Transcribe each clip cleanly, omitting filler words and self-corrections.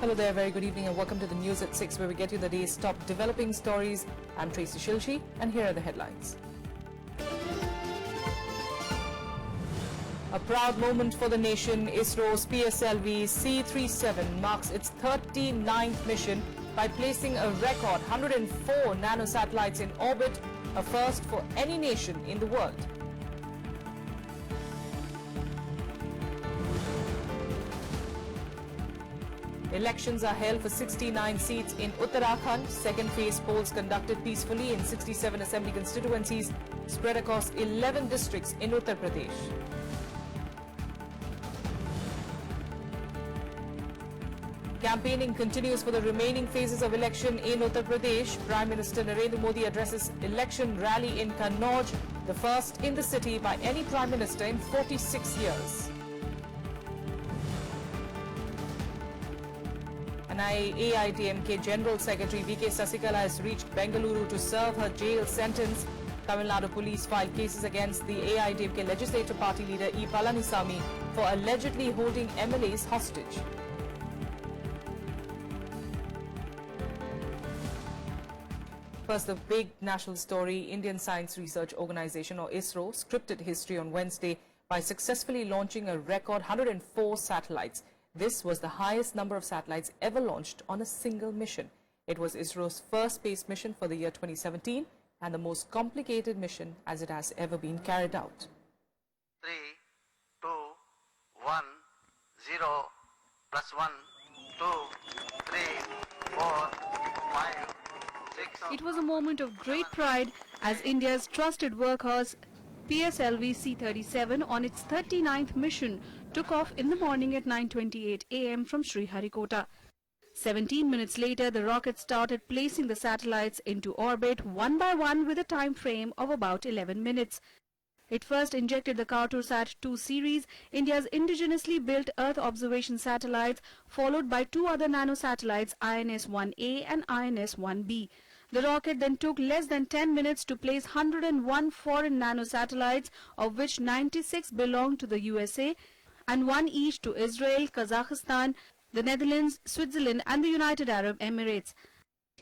Hello there, very good evening and welcome to the News at 6 where we get you the day's top developing stories. I'm Tracy Shilshi and here are the headlines. A proud moment for the nation. ISRO's PSLV C-37 marks its 39th mission by placing a record 104 nanosatellites in orbit, a first for any nation in the world. Elections are held for 69 seats in Uttarakhand. Second phase polls conducted peacefully in 67 assembly constituencies spread across 11 districts in Uttar Pradesh. Campaigning continues for the remaining phases of election in Uttar Pradesh. Prime Minister Narendra Modi addresses election rally in Kannauj, the first in the city by any Prime Minister in 46 years. AIADMK General Secretary V.K. Sasikala has reached Bengaluru to serve her jail sentence. Tamil Nadu police filed cases against the AIADMK Legislative Party leader E. Palanisamy for allegedly holding MLAs hostage. First, the big national story. Indian Science Research Organisation or ISRO scripted history on Wednesday by successfully launching a record 104 satellites. This was the highest number of satellites ever launched on a single mission. It was ISRO's first space mission for the year 2017 and the most complicated mission as it has ever been carried out. 3, 2, 1, 0, plus 1, 2, 3, 4, 5, 6. It was a moment of great pride as India's trusted workhorse PSLV C-37 on its 39th mission took off in the morning at 9:28 a.m. from Sriharikota. 17 minutes later, the rocket started placing the satellites into orbit one by one with a time frame of about 11 minutes. It first injected the Cartosat-2 series, India's indigenously built Earth observation satellites, followed by two other nanosatellites, INS-1A and INS-1B. The rocket then took less than 10 minutes to place 101 foreign nanosatellites, of which 96 belonged to the USA and one each to Israel, Kazakhstan, the Netherlands, Switzerland and the United Arab Emirates.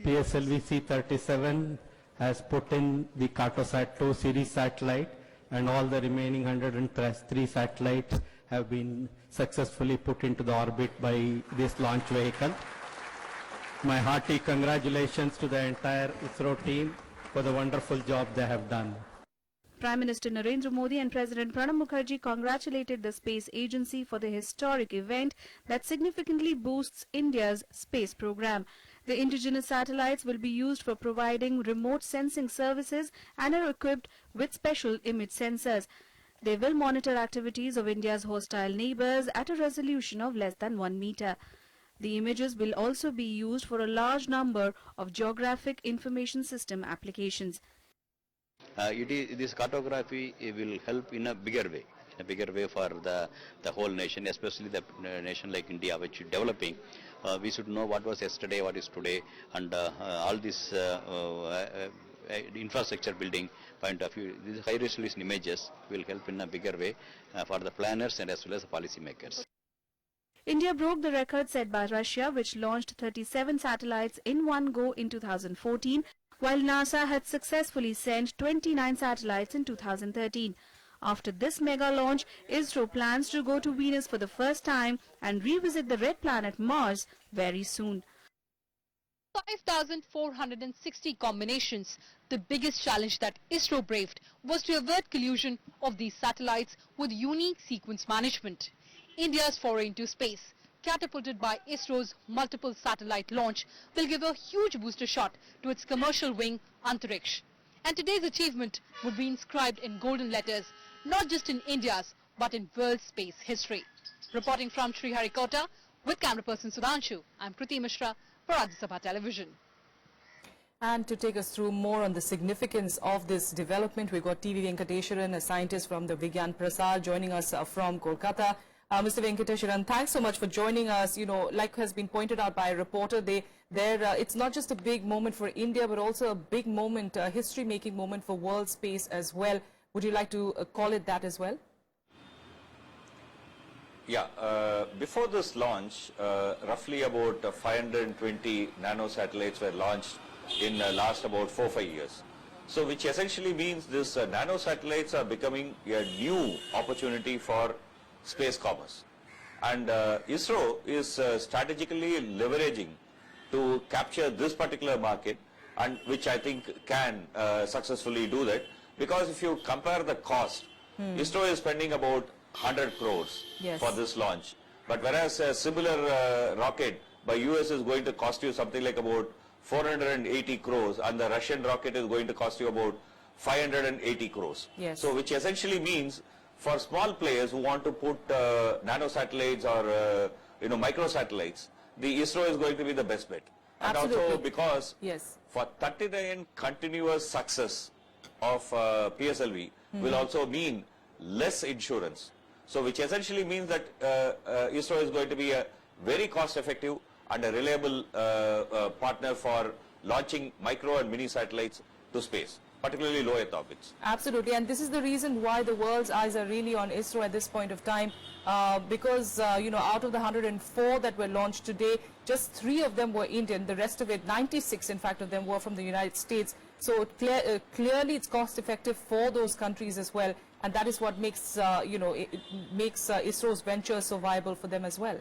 PSLV C-37 has put in the Cartosat-2 series satellite and all the remaining 103 satellites have been successfully put into the orbit by this launch vehicle. My hearty congratulations to the entire ISRO team for the wonderful job they have done. Prime Minister Narendra Modi and President Pranab Mukherjee congratulated the space agency for the historic event that significantly boosts India's space program. The indigenous satellites will be used for providing remote sensing services and are equipped with special image sensors. They will monitor activities of India's hostile neighbors at a resolution of less than 1 meter. The images will also be used for a large number of geographic information system applications. This cartography will help in a bigger way for the whole nation, especially the nation like India, which is developing. We should know what was yesterday, what is today, and all this infrastructure building point of view. These high resolution images will help in a bigger way for the planners and as well as the policy makers. India broke the record set by Russia, which launched 37 satellites in one go in 2014, while NASA had successfully sent 29 satellites in 2013. After this mega launch, ISRO plans to go to Venus for the first time and revisit the red planet Mars very soon. 5,460 combinations. The biggest challenge that ISRO braved was to avert collusion of these satellites with unique sequence management. India's foray into space, catapulted by ISRO's multiple satellite launch, will give a huge booster shot to its commercial wing, Antariksh. And today's achievement would be inscribed in golden letters, not just in India's, but in world space history. Reporting from Sriharikota, with camera person Sudhanshu, I'm Kriti Mishra for Rajya Sabha Television. And to take us through more on the significance of this development, we've got TV Venkateswaran, a scientist from the Vigyan Prasar, joining us from Kolkata. Mr. Venkateswaran, thanks so much for joining us. You know, like has been pointed out by a reporter, it's not just a big moment for India, but also a big moment, a history-making moment for world space as well. Would you like to call it that as well? Yeah, before this launch, roughly about 520 nano satellites were launched in last about 4-5 years. So which essentially means this nano satellites are becoming a new opportunity for space commerce. And ISRO is strategically leveraging to capture this particular market, and which I think can successfully do that, because if you compare the cost, ISRO is spending about 100 crores Yes. for this launch, but whereas a similar rocket by US is going to cost you something like about 480 crores, and the Russian rocket is going to cost you about 580 crores. Yes. So which essentially means for small players who want to put nano satellites or micro satellites, the ISRO is going to be the best bet. And also Absolutely. because Yes. for 39 continuous success of PSLV will also mean less insurance. So which essentially means that ISRO is going to be a very cost effective and a reliable partner for launching micro and mini satellites to space, particularly low Earth orbits. Absolutely, and this is the reason why the world's eyes are really on ISRO at this point of time, because out of the 104 that were launched today, just 3 of them were Indian. The rest of it, 96 in fact of them, were from the United States. So clearly it's cost effective for those countries as well, and that is what makes it makes ISRO's venture so viable for them as well.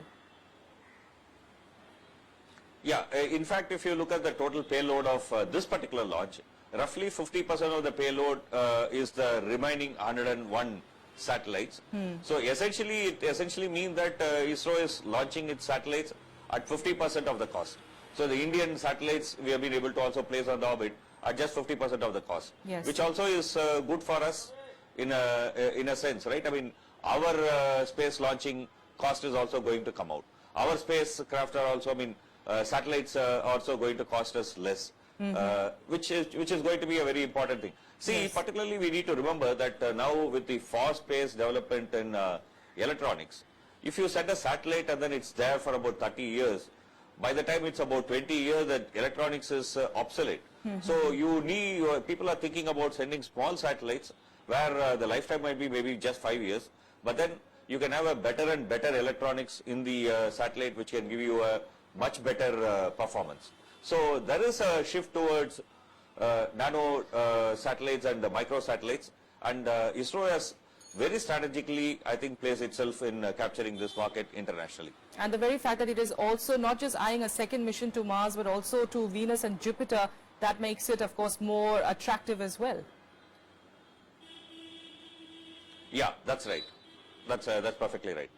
Yeah, in fact, if you look at the total payload of this particular launch, roughly 50% of the payload is the remaining 101 satellites. So it essentially means that ISRO is launching its satellites at 50% of the cost. So the Indian satellites we have been able to also place on the orbit at just 50% of the cost, Yes. which also is good for us in a sense, right? I mean, our space launching cost is also going to come out. Our spacecraft are also, satellites are also going to cost us less, which is going to be a very important thing. See, Yes. particularly we need to remember that now with the fast-paced development in electronics, if you send a satellite and then it's there for about 30 years, by the time it's about 20 years, that electronics is obsolete. So people are thinking about sending small satellites where the lifetime might be maybe just 5 years, but then you can have a better and better electronics in the satellite, which can give you a much better performance. So there is a shift towards nano satellites and micro satellites, and ISRO has very strategically, I think, placed itself in capturing this market internationally. And the very fact that it is also not just eyeing a second mission to Mars, but also to Venus and Jupiter, that makes it, of course, more attractive as well. Yeah, that's right. That's perfectly right.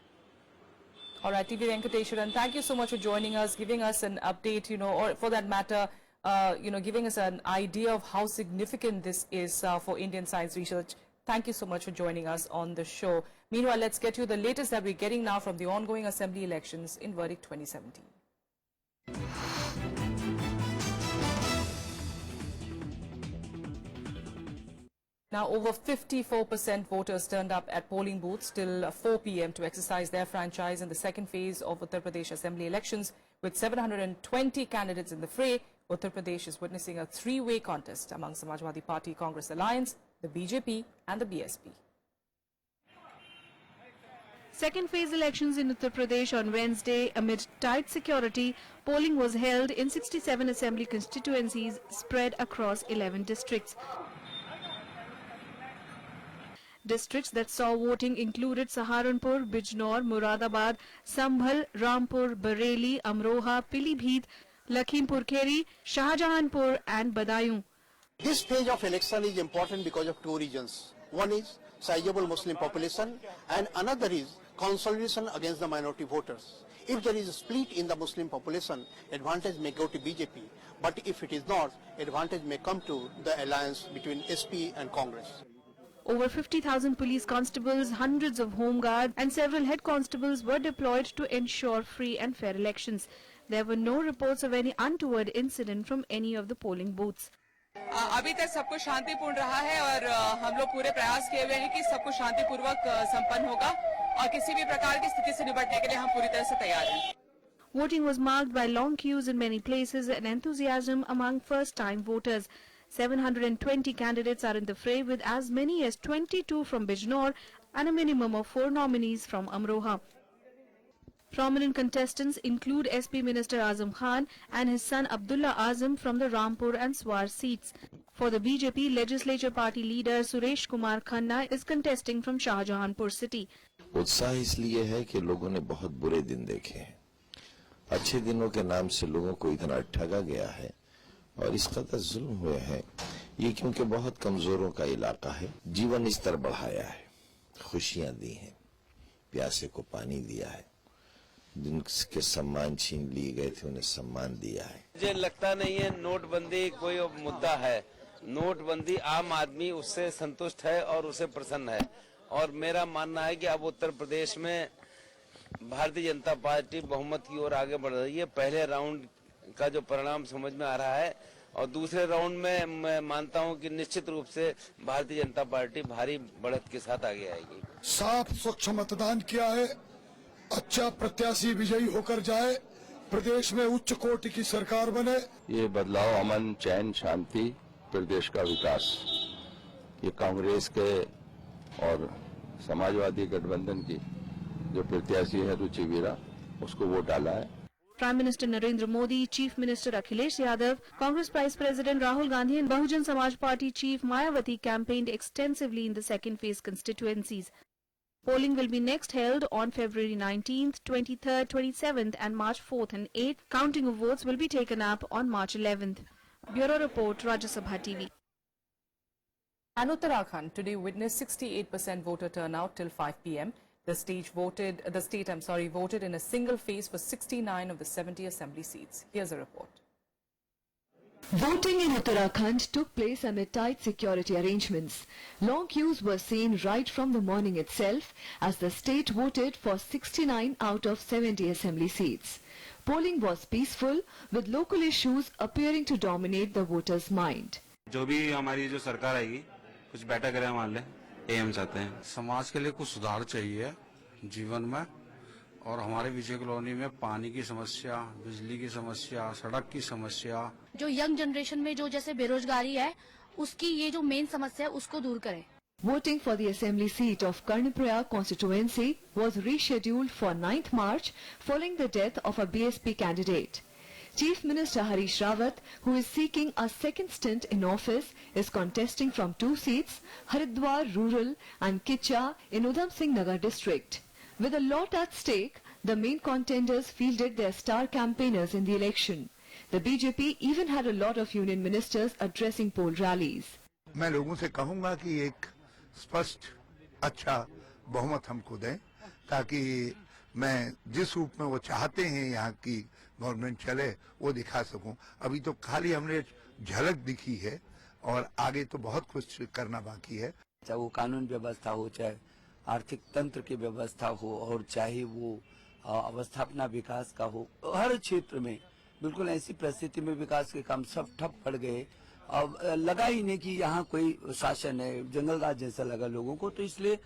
All right, TV Venkateswaran, thank you so much for joining us, giving us an update, or for that matter, giving us an idea of how significant this is for Indian science research. Thank you so much for joining us on the show. Meanwhile, let's get you the latest that we're getting now from the ongoing assembly elections in Verdict 2017. Now, over 54% voters turned up at polling booths till 4 p.m. to exercise their franchise in the second phase of Uttar Pradesh Assembly elections. With 720 candidates in the fray, Uttar Pradesh is witnessing a three-way contest among Samajwadi Party Congress Alliance, the BJP and the BSP. Second phase elections in Uttar Pradesh on Wednesday. Amid tight security, polling was held in 67 assembly constituencies spread across 11 districts. Districts that saw voting included Saharanpur, Bijnor, Muradabad, Sambhal, Rampur, Bareilly, Amroha, Pilibhit, Lakhimpur Kheri, Shahjahanpur and Badaयूं. This phase of election is important because of two reasons. One is sizable Muslim population and another is consolidation against the minority voters. If there is a split in the Muslim population, advantage may go to BJP, but if it is not, advantage may come to the alliance between SP and Congress. Over 50,000 police constables, hundreds of home guards and several head constables were deployed to ensure free and fair elections. There were no reports of any untoward incident from any of the polling booths. अभी तक सब कुछ शांतिपूर्ण रहा है और हम लोग पूरे प्रयास किए हुए हैं कि सब कुछ शांतिपूर्वक संपन्न होगा और किसी भी प्रकार की स्थिति से निपटने के लिए हम पूरी तरह से तैयार हैं. Voting was marked by long queues in many places and enthusiasm among first-time voters. 720 candidates are in the fray, with as many as 22 from Bijnor and a minimum of 4 nominees from Amroha. Prominent contestants include SP Minister Azam Khan and his son Abdullah Azam from the Rampur and Swar seats. For the BJP, Legislature Party leader Suresh Kumar Khanna is contesting from Shahjahanpur city. उत्साह इसलिए है कि लोगों ने बहुत बुरे दिन देखे हैं। अच्छे दिनों के नाम से लोगों को इतना ठगा गया है और इस कदर जुल्म हुए हैं। ये क्योंकि बहुत कमजोरों का इलाका है। जीवन स्तर बढ़ाया है, खुशियां दी हैं, प्यासे को पानी दिया है, जिनके सम्मान छीन लिए गए थे उन्हें सम्मान दिया है। मुझे लगता नहीं है नोटबंदी कोई मुद्दा है। नोटबंदी आम आदमी उससे संतुष्ट है और उसे प्रसन्न है और मेरा मानना है कि अब उत्तर प्रदेश में भारतीय जनता पार्टी बहुमत की ओर आगे बढ़ रही है। पहले राउंड का जो परिणाम समझ में आ रहा है और दूसरे राउंड में मैं मानता हूं कि निश्चित रूप से भारतीय जनता पार्टी भारी बढ़त के साथ आगे आएगी। साफ स्वच्छ मतदान किया है। अच्छा प्रत्याशी विजयी होकर जाए, प्रदेश में उच्च कोटि की सरकार बने। ये बदलाव अमन, चैन, शांति, प्रदेश का विकास, ये कांग्रेस के और समाजवादी गठबंधन की जो प्रत्याशी है रुचि वीरा, उसको वोट डाला है। Prime Minister Narendra Modi, Chief Minister Akhilesh Yadav, Congress Vice President Rahul Gandhi and Bahujan Samaj Party Chief Mayawati campaigned extensively in the second phase constituencies. Polling will be next held on February 19th, 23rd, 27th and March 4th and 8th. Counting of votes will be taken up on March 11th. Bureau Report, Rajya Sabha TV. And Uttarakhand today witnessed 68% voter turnout till 5 p.m. The state voted in a single phase for 69 of the 70 assembly seats. Here's a report. Voting in Uttarakhand took place amid tight security arrangements. Long queues were seen right from the morning itself as the state voted for 69 out of 70 assembly seats. Polling was peaceful with local issues appearing to dominate the voters' mind. जो भी हमारी जो सरकार आएगी कुछ better करे हमारे लिए, ये हम चाहते हैं। समाज के लिए कुछ सुधार चाहिए जीवन में और हमारे विजय कॉलोनी में पानी की समस्या, बिजली की समस्या, सड़क की समस्या, जो यंग जनरेशन में जो जैसे बेरोजगारी है उसकी ये जो मेन समस्या है उसको दूर करें। Voting for the assembly seat of Karnaprayag constituency was rescheduled for 9th March following the death of a BSP candidate. Chief Minister Harish Rawat, who is seeking a second stint in office, is contesting from two seats, Haridwar Rural and Kicha in Udham Singh Nagar district. With a lot at stake, the main contenders fielded their star campaigners in the election. The BJP even had a lot of union ministers addressing poll rallies. मैं लोगों से कहूंगा कि एक स्पष्ट अच्छा बहुमत हमको दें ताकि मैं जिस रूप में वो चाहते हैं यहाँ की गवर्नमेंट चले वो दिखा सकूं। अभी तो खाली हमने झलक दिखी है और आगे तो बहुत कुछ करना बाकी है। चाहे वो कानून व्यवस्था हो, चाहे आर्थिक तंत्र की व्यवस्था हो और चाहे वो अवस्थापना विकास का हो, हर क्षेत्र में बिल्कुल ऐसी परिस्थिति में विकास के काम सब ठप पड़ गए। अब लगा ही नहीं कि यहाँ कोई शासन है, जंगल राज जैसा लगा लोगों को। तो इसलिए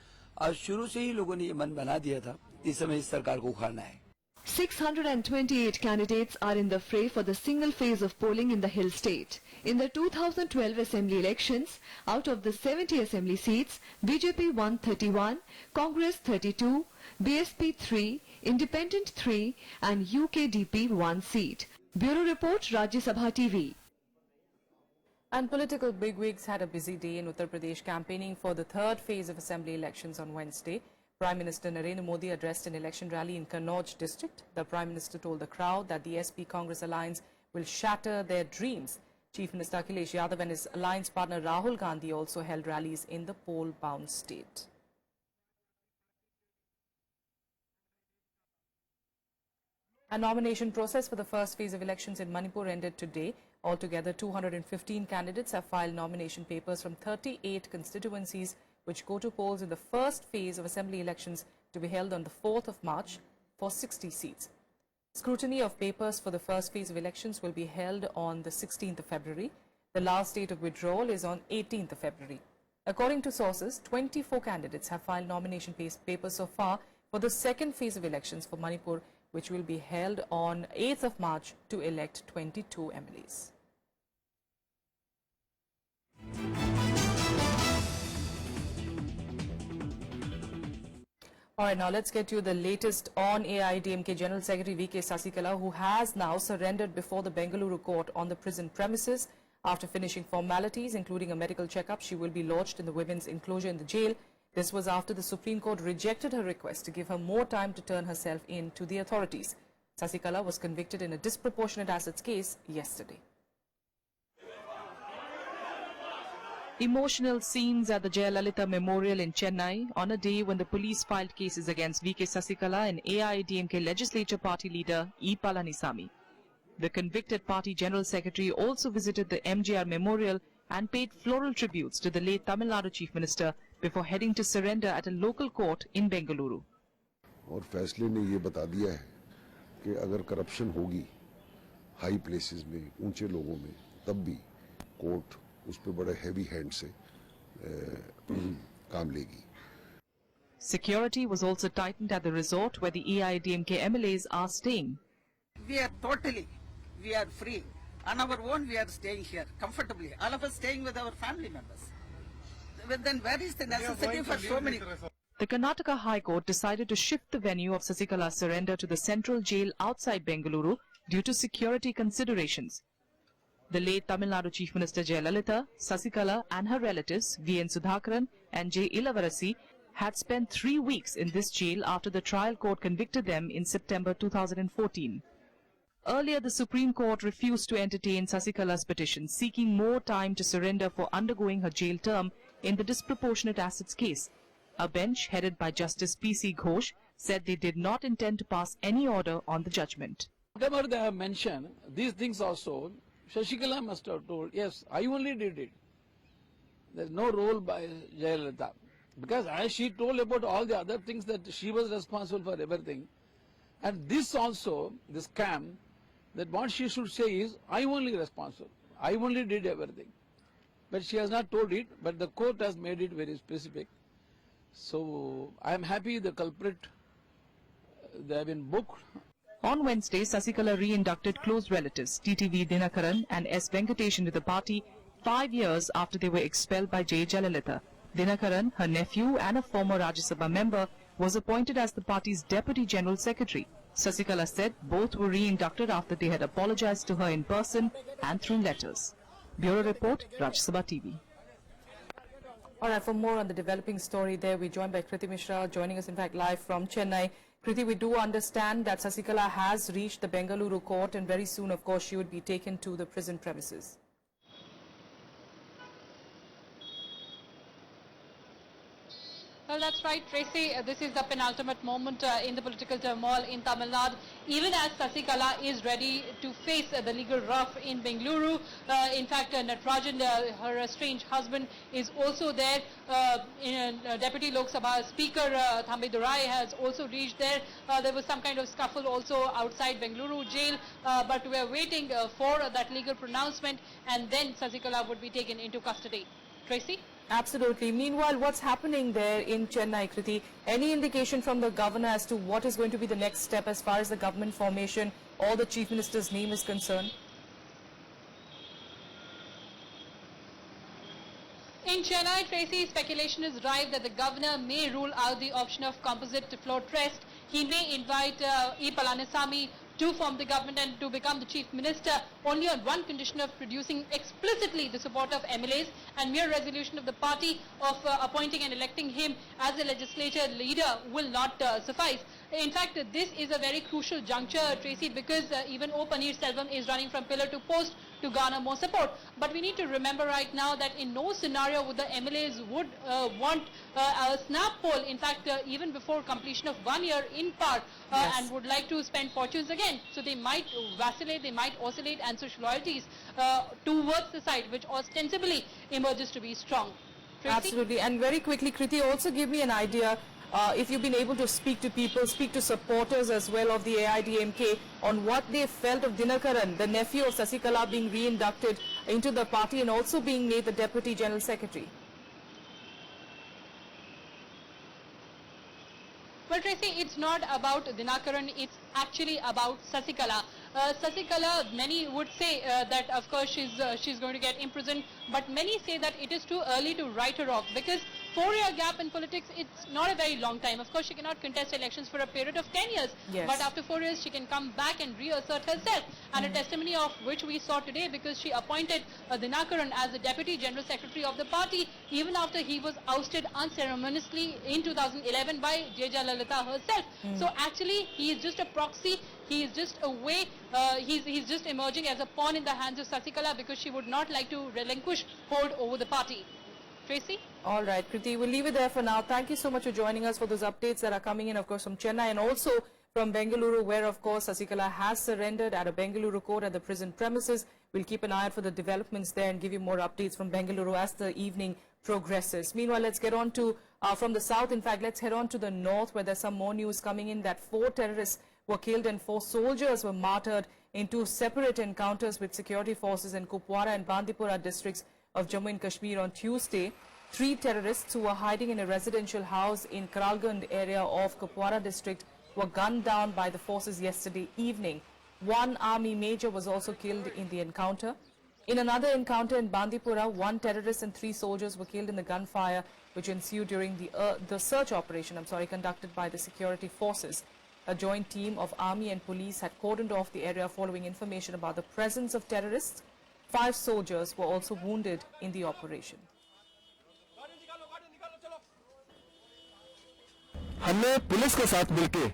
शुरू से ही लोगों ने ये मन बना दिया था इस समय इस सरकार को उखाड़ना है। 628 candidates are in the fray for the single phase of polling in the Hill State. In the 2012 assembly elections, out of the 70 assembly seats, BJP won 31, Congress 32, BSP 3, Independent 3 and UKDP 1 seat. Bureau Report, Rajya Sabha TV. And political bigwigs had a busy day in Uttar Pradesh campaigning for the third phase of assembly elections on Wednesday. Prime Minister Narendra Modi addressed an election rally in Kannauj district. The Prime Minister told the crowd that the SP Congress alliance will shatter their dreams. Chief Minister Akhilesh Yadav and his alliance partner Rahul Gandhi also held rallies in the poll-bound state. A nomination process for the first phase of elections in Manipur ended today. Altogether, 215 candidates have filed nomination papers from 38 constituencies, which go to polls in the first phase of assembly elections to be held on the 4th of March for 60 seats. Scrutiny of papers for the first phase of elections will be held on the 16th of February. The last date of withdrawal is on 18th of February. According to sources, 24 candidates have filed nomination papers so far for the second phase of elections for Manipur, which will be held on 8th of March to elect 22 MLAs. All right, now let's get to the latest on AIADMK General Secretary V.K. Sasikala, who has now surrendered before the Bengaluru court on the prison premises. After finishing formalities, including a medical checkup, she will be lodged in the women's enclosure in the jail. This was after the Supreme Court rejected her request to give her more time to turn herself in to the authorities. Sasikala was convicted in a disproportionate assets case yesterday. Emotional scenes at the Jayalalitha Memorial in Chennai on a day when the police filed cases against V.K. Sasikala and AIADMK legislature party leader E. Palanisamy. The convicted party general secretary also visited the MGR Memorial and paid floral tributes to the late Tamil Nadu Chief Minister before heading to surrender at a local court in Bengaluru. और फैसले ने ये बता दिया है कि अगर corruption होगी हाई प्लेसेस में, ऊंचे लोगों में, तब भी कोर्ट उस पे बड़े हेवी हैंड से काम लेगी. Security was also tightened at the resort where the AIADMK MLAs are staying. We are free. On our own we are staying here comfortably. All of us staying with our family members. But then where is the necessity for so many? The Karnataka High Court decided to shift the venue of Sasikala's surrender to the central jail outside Bengaluru due to security considerations. The late Tamil Nadu Chief Minister Jayalalitha, Sasikala and her relatives V.N. Sudhakaran and J. Ilavarasi had spent 3 weeks in this jail after the trial court convicted them in September 2014. Earlier, the Supreme Court refused to entertain Sasikala's petition seeking more time to surrender for undergoing her jail term in the disproportionate assets case. A bench headed by Justice P.C. Ghosh said they did not intend to pass any order on the judgment. Whatever they have mentioned, these things also, Sasikala must have told, yes, I only did it. There is no role by Jayalalitha. Because as she told about all the other things that she was responsible for everything. And this also, this scam, that what she should say is, I only responsible. I only did everything. But she has not told it, but the court has made it very specific. So I am happy the culprit, they have been booked. On Wednesday, Sasikala re-inducted close relatives TTV Dinakaran and S. Venkatesh into the party 5 years after they were expelled by J. Jayalalitha. Dinakaran, her nephew and a former Rajya Sabha member, was appointed as the party's Deputy General Secretary. Sasikala said both were re-inducted after they had apologized to her in person and through letters. Bureau Report, Rajya Sabha TV. All right, for more on the developing story there, we're joined by Kriti Mishra, joining us in fact live from Chennai. Kriti, we do understand that Sasikala has reached the Bengaluru court and very soon, of course, she would be taken to the prison premises. Well, that's right, Tracy. This is the penultimate moment in the political turmoil in Tamil Nadu. Even as Sasikala is ready to face the legal rough in Bengaluru, in fact, Natarajan, her estranged husband, is also there. Deputy Lok Sabha Speaker Thambi Durai has also reached there. There was some kind of scuffle also outside Bengaluru jail, but we are waiting for that legal pronouncement, and then Sasikala would be taken into custody. Tracy? Absolutely. Meanwhile, what's happening there in Chennai, Kriti? Any indication from the governor as to what is going to be the next step as far as the government formation or the Chief Minister's name is concerned? In Chennai, Tracy, speculation is rife that the governor may rule out the option of composite floor trust. He may invite E. Palanisamy to form the government and to become the chief minister only on one condition of producing explicitly the support of MLAs, and mere resolution of the party of appointing and electing him as a legislature leader will not suffice. In fact, this is a very crucial juncture, Tracy, because even O. Paneerselvam is running from pillar to post to garner more support. But we need to remember right now that in no scenario would the MLAs would want a snap poll, in fact, even before completion of 1 year in power, and would like to spend fortunes again. So they might vacillate, they might oscillate and switch loyalties towards the side which ostensibly emerges to be strong. Tracy? Absolutely. And very quickly, Kriti, also give me an idea if you've been able to speak to people, speak to supporters as well of the AIADMK on what they felt of Dinakaran, the nephew of Sasikala, being re-inducted into the party and also being made the Deputy General Secretary. Well, Tracy, it's not about Dinakaran, it's actually about Sasikala. Sasikala, many would say that of course she's going to get imprisoned, but many say that it is too early to write her off because 4-year gap in politics, it's not a very long time. Of course, she cannot contest elections for a period of 10 years. Yes. But after 4 years, she can come back and reassert herself. And a testimony of which we saw today, because she appointed Dinakaran as the Deputy General Secretary of the party, even after he was ousted unceremoniously in 2011 by J. Jayalalitha herself. So actually, he is just a proxy. He is just a way, he's just emerging as a pawn in the hands of Sasikala, because she would not like to relinquish hold over the party. Tracy? All right, Kriti, we'll leave it there for now. Thank you so much for joining us for those updates that are coming in, of course, from Chennai and also from Bengaluru, where, of course, Sasikala has surrendered at a Bengaluru court at the prison premises. We'll keep an eye out for the developments there and give you more updates from Bengaluru as the evening progresses. Meanwhile, let's get on to, from the south, in fact, let's head on to the north, where there's some more news coming in that 4 terrorists were killed and 4 soldiers were martyred in 2 separate encounters with security forces in Kupwara and Bandipora districts of Jammu and Kashmir on Tuesday. 3 terrorists who were hiding in a residential house in Karalgund area of Kupwara district were gunned down by the forces yesterday evening. 1 army major was also killed in the encounter. In another encounter in Bandipora, 1 terrorist and 3 soldiers were killed in the gunfire which ensued during the search operation conducted by the security forces. A joint team of army and police had cordoned off the area following information about the presence of terrorists. 5 soldiers were also wounded in the operation. हमने police के साथ मिलके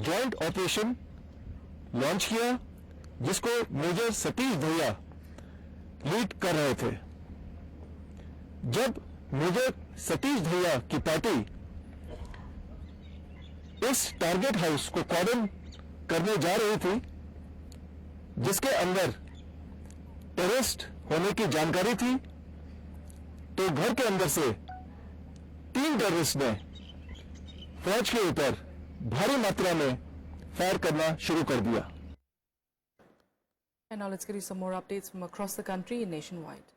joint operation launch किया, जिसको major Satish भैया lead कर रहे थे। जब मेजर सतीश भैया की पार्टी इस टारगेट हाउस को कॉर्डन करने जा रही थी, जिसके अंदर टेररिस्ट होने की जानकारी थी, तो घर के अंदर से 3 टेररिस्ट ने फौज के ऊपर भारी मात्रा में फायर करना शुरू कर दिया। And now let's get you some more updates from across the country and nationwide.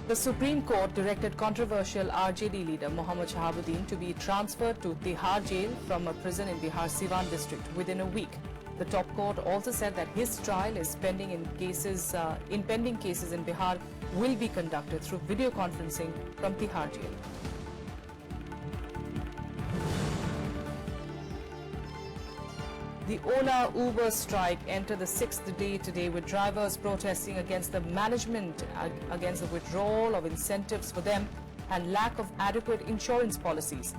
The Supreme Court directed controversial RJD leader Mohammad Shahabuddin to be transferred to Tihar jail from a prison in Bihar's Siwan district within a week. The top court also said that his trial is pending in pending cases in Bihar will be conducted through video conferencing from Tihar jail. The Ola Uber strike entered the 6th day today, with drivers protesting against the management, against the withdrawal of incentives for them and lack of adequate insurance policies.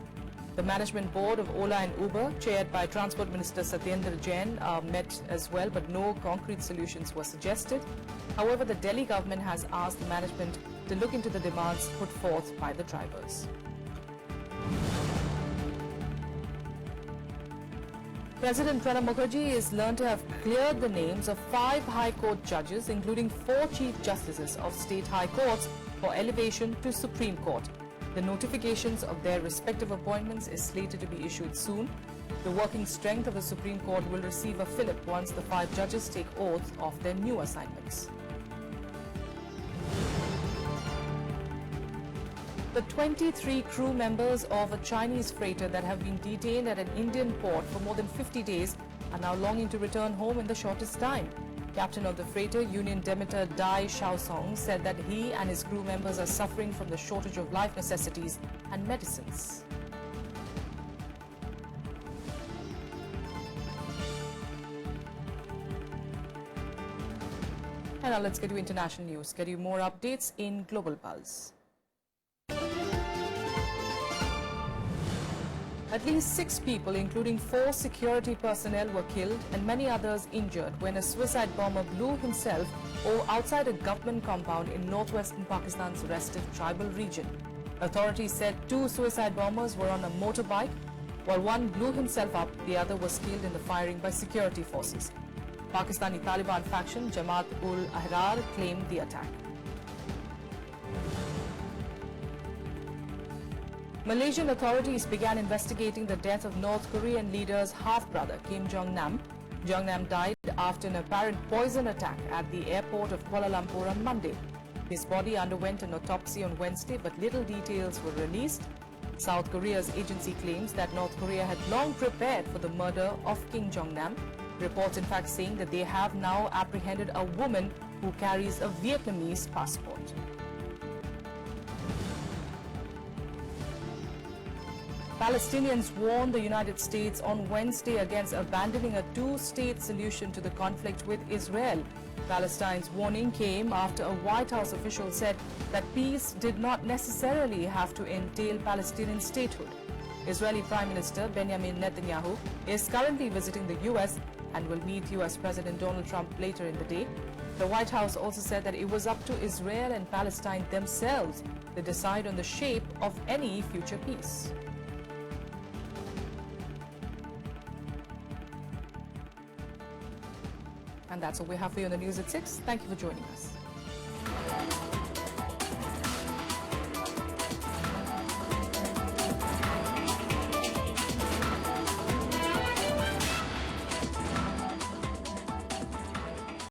The management board of Ola and Uber, chaired by Transport Minister Satyendra Jain, met as well, but no concrete solutions were suggested. However, the Delhi government has asked the management to look into the demands put forth by the drivers. President Pranab Mukherjee is learned to have cleared the names of 5 High Court judges, including 4 Chief Justices of State High Courts, for elevation to Supreme Court. The notifications of their respective appointments is slated to be issued soon. The working strength of the Supreme Court will receive a fillip once the 5 judges take oath of their new assignments. The 23 crew members of a Chinese freighter that have been detained at an Indian port for more than 50 days are now longing to return home in the shortest time. Captain of the freighter, Union Demeter Dai Shaosong, said that he and his crew members are suffering from the shortage of life necessities and medicines. And now let's get to international news. Get you more updates in Global Pulse. At least 6 people, including 4 security personnel, were killed and many others injured when a suicide bomber blew himself outside a government compound in northwestern Pakistan's restive tribal region. Authorities said 2 suicide bombers were on a motorbike. While one blew himself up, the other was killed in the firing by security forces. Pakistani Taliban faction Jamaat-ul-Ahrar claimed the attack. Malaysian authorities began investigating the death of North Korean leader's half-brother Kim Jong-nam. Jong-nam died after an apparent poison attack at the airport of Kuala Lumpur on Monday. His body underwent an autopsy on Wednesday, but little details were released. South Korea's agency claims that North Korea had long prepared for the murder of Kim Jong-nam. Reports in fact saying that they have now apprehended a woman who carries a Vietnamese passport. Palestinians warned the United States on Wednesday against abandoning a two-state solution to the conflict with Israel. Palestine's warning came after a White House official said that peace did not necessarily have to entail Palestinian statehood. Israeli Prime Minister Benjamin Netanyahu is currently visiting the U.S. and will meet U.S. President Donald Trump later in the day. The White House also said that it was up to Israel and Palestine themselves to decide on the shape of any future peace. And that's all we have for you on the news at 6. Thank you for joining us.